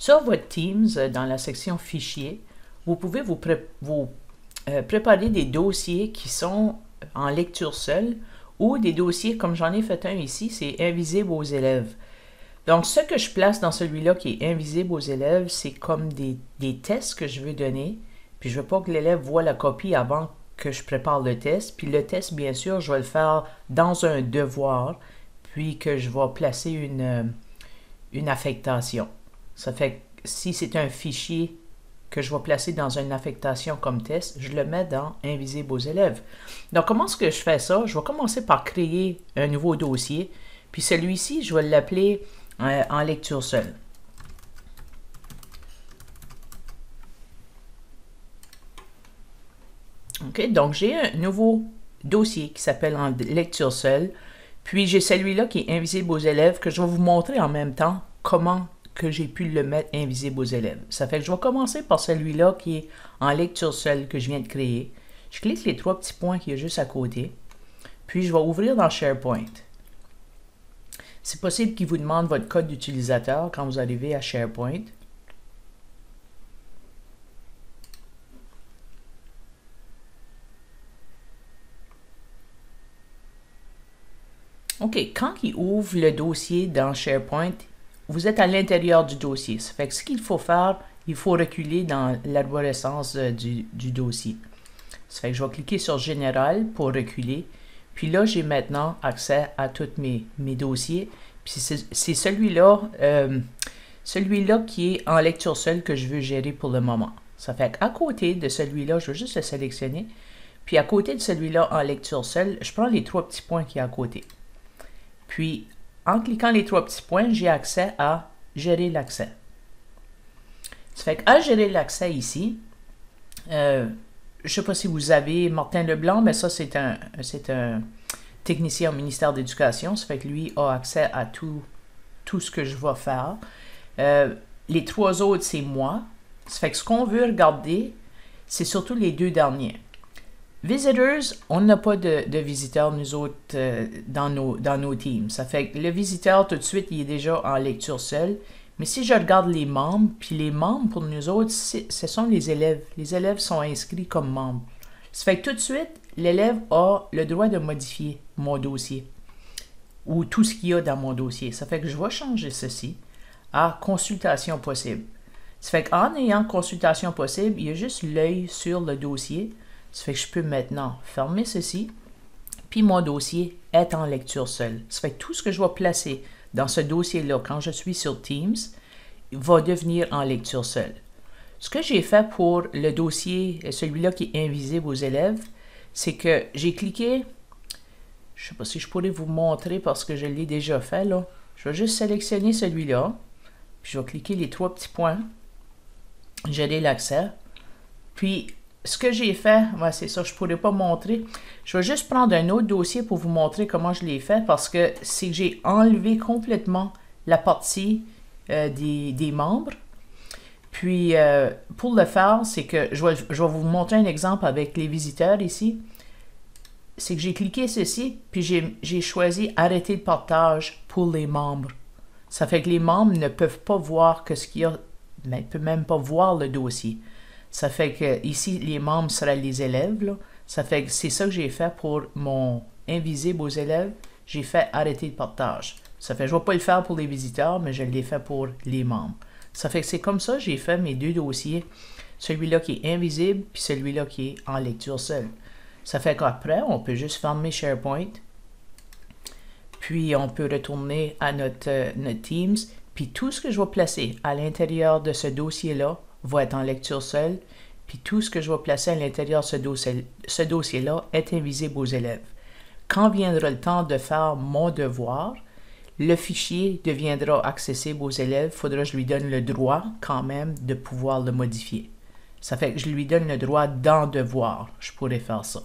Sur votre Teams, dans la section Fichiers, vous pouvez préparer des dossiers qui sont en lecture seule ou des dossiers, comme j'en ai fait un ici, c'est invisible aux élèves. Donc, ce que je place dans celui-là qui est invisible aux élèves, c'est comme des tests que je veux donner. Puis, je ne veux pas que l'élève voit la copie avant que je prépare le test. Puis, le test, bien sûr, je vais le faire dans un devoir, puis que je vais placer une affectation. Ça fait que si c'est un fichier que je vais placer dans une affectation comme test, je le mets dans invisible aux élèves. Donc, comment est-ce que je fais ça? Je vais commencer par créer un nouveau dossier. Puis, celui-ci, je vais l'appeler en lecture seule. OK, donc j'ai un nouveau dossier qui s'appelle en lecture seule. Puis j'ai celui-là qui est invisible aux élèves que je vais vous montrer en même temps comment que j'ai pu le mettre invisible aux élèves. Ça fait que je vais commencer par celui-là qui est en lecture seule que je viens de créer. Je clique les trois petits points qui est juste à côté. Puis je vais ouvrir dans SharePoint. C'est possible qu'il vous demande votre code d'utilisateur quand vous arrivez à SharePoint. OK, quand il ouvre le dossier dans SharePoint, vous êtes à l'intérieur du dossier. Ça fait que ce qu'il faut faire, il faut reculer dans l'arborescence du dossier. Ça fait que je vais cliquer sur Général pour reculer. Puis là, j'ai maintenant accès à tous mes dossiers. Puis c'est celui-là qui est en lecture seule que je veux gérer pour le moment. Ça fait qu'à côté de celui-là, je veux juste le sélectionner. Puis à côté de celui-là en lecture seule, je prends les trois petits points qui sont à côté. Puis, en cliquant les trois petits points, j'ai accès à gérer l'accès. Ça fait qu'à gérer l'accès ici, je ne sais pas si vous avez Martin Leblanc, mais ça, c'est un technicien au ministère de l'Éducation. Ça fait que lui a accès à tout ce que je vais faire. Les trois autres, c'est moi. Ça fait que ce qu'on veut regarder, c'est surtout les deux derniers. Visitors, on n'a pas de visiteurs, nous autres, dans nos teams. Ça fait que le visiteur, tout de suite, il est déjà en lecture seule. Mais si je regarde les membres, puis les membres, pour nous autres, ce sont les élèves. Les élèves sont inscrits comme membres. Ça fait que tout de suite, l'élève a le droit de modifier mon dossier ou tout ce qu'il y a dans mon dossier. Ça fait que je vais changer ceci à consultation possible. Ça fait qu'en ayant consultation possible, il y a juste l'œil sur le dossier. Ça fait que je peux maintenant fermer ceci, puis mon dossier est en lecture seule. Ça fait que tout ce que je vais placer dans ce dossier-là, quand je suis sur Teams, va devenir en lecture seule. Ce que j'ai fait pour le dossier, celui-là qui est invisible aux élèves, c'est que j'ai cliqué, je ne sais pas si je pourrais vous montrer parce que je l'ai déjà fait, là. Je vais juste sélectionner celui-là, puis je vais cliquer les trois petits points, gérer l'accès, puis ce que j'ai fait, c'est ça, je ne pourrais pas montrer. Je vais juste prendre un autre dossier pour vous montrer comment je l'ai fait parce que c'est que j'ai enlevé complètement la partie des membres. Puis, pour le faire, c'est que je vais vous montrer un exemple avec les visiteurs ici. C'est que j'ai cliqué ceci, puis j'ai choisi « Arrêter le partage pour les membres ». Ça fait que les membres ne peuvent pas voir que ce qu'il y a, mais ne peuvent même pas voir le dossier. Ça fait que ici, les membres seraient les élèves. Là. Ça fait que c'est ça que j'ai fait pour mon invisible aux élèves. J'ai fait arrêter le partage. Ça fait que je ne vais pas le faire pour les visiteurs, mais je l'ai fait pour les membres. Ça fait que c'est comme ça que j'ai fait mes deux dossiers. Celui-là qui est invisible, puis celui-là qui est en lecture seule. Ça fait qu'après, on peut juste fermer SharePoint. Puis on peut retourner à notre Teams. Puis tout ce que je vais placer à l'intérieur de ce dossier-là va être en lecture seule, puis tout ce que je vais placer à l'intérieur de ce dossier-là est invisible aux élèves. Quand viendra le temps de faire mon devoir, le fichier deviendra accessible aux élèves. Il faudra que je lui donne le droit quand même de pouvoir le modifier. Ça fait que je lui donne le droit dans devoir. Je pourrais faire ça.